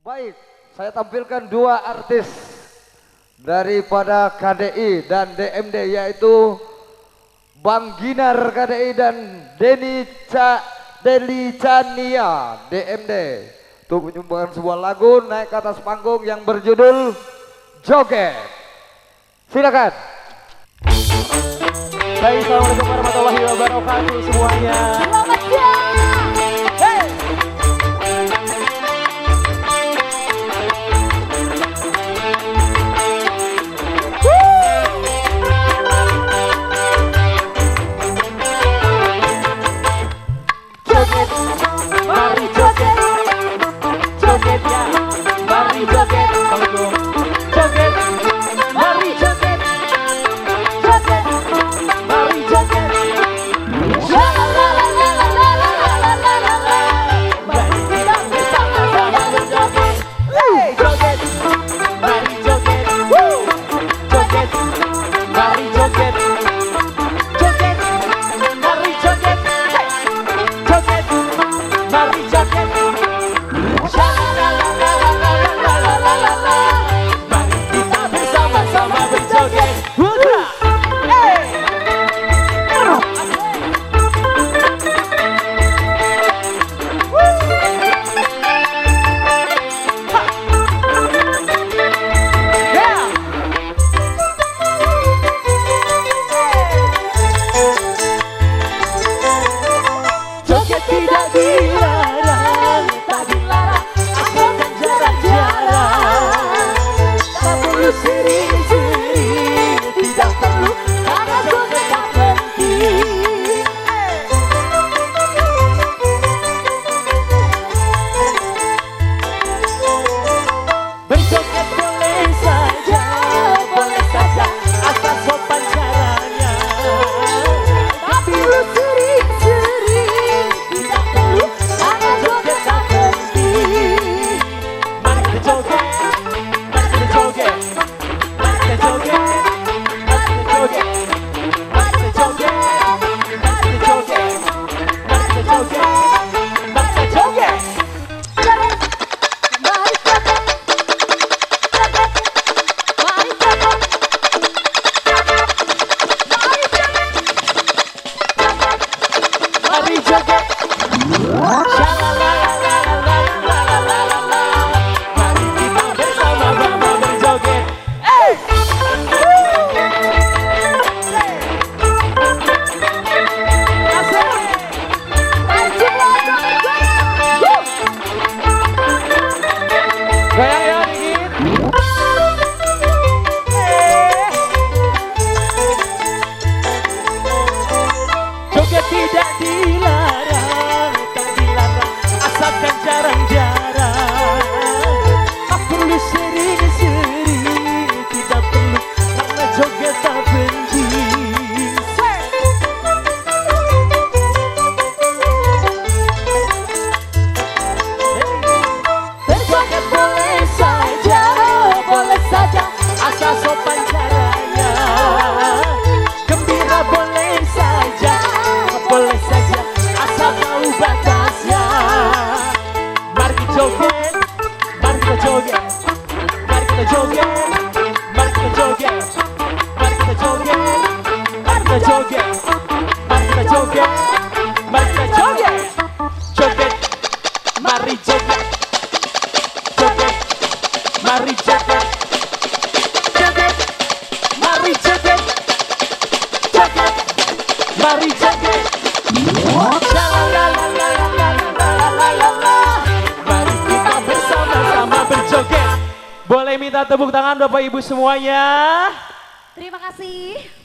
Baik, saya tampilkan dua artis daripada KDI dan DMD, yaitu Bang Ginar KDI dan Deli Chania DMD, untuk menyumbangkan sebuah lagu naik ke atas panggung yang berjudul Joget. Silakan. Baik, assalamualaikum warahmatullahi wabarakatuh semuanya. Selamat siang. Hey. Joget, mari joget. Joget ya, mari joget. Assalamualaikum. Joget, mari joget. Joget, Mari joget. la la la la la la la la la la la la. Mari kita bersama-sama berjoget. Hey, joget, mari joget. Woo. Joget, mari joget. Joget, mari joget. Hey. Joget, mari joget. La la la la la la la la la la la. Mari kita bersama-sama berjoget. Hurra! Hey. Yeah. Joget tidak dilarang, Tak dilarang, asalkan jarang-jarang. tak perlu sering-sering, tidak perlu karena joget tak penting. Berjoget boleh saja, asal sopan caranya. Tak perlu sering-sering, tidak perlu karena joget tak penting. Mari kita joget, mari kita joget, mari kita joget, mari kita joget, mari kita joget, mari kita joget, mari kita joget, mari kita joget. Joget, mari joget, joget, mari joget, mari joget, Mari joget. Shalalalalalalalalalalala. Mari kita bersama-sama berjoget. Hey! Asik. mancing lah joget goyang. Goyang ya dikit. Joget tidak dilarang, tak dilarang, asalkan jarang-jarang. Tak perlu sering-sering, tidak perlu karena joget tak penting. Berjoget boleh saja, asal sopan caranya. Gembira boleh saja, asal tahu batasnya. Mari kita joget, mari kita joget, mari kita joget, mari kita joget, mari kita joget, mari kita joget, mari kita joget, mari kita joget. Joget, mari joget, joget, mari joget, joget, mari joget, joget, mari joget. Shalalalalalalalala. Mari kita bersama-sama berjoget. Boleh minta tepuk tangan Bapak Ibu semuanya? Terima kasih.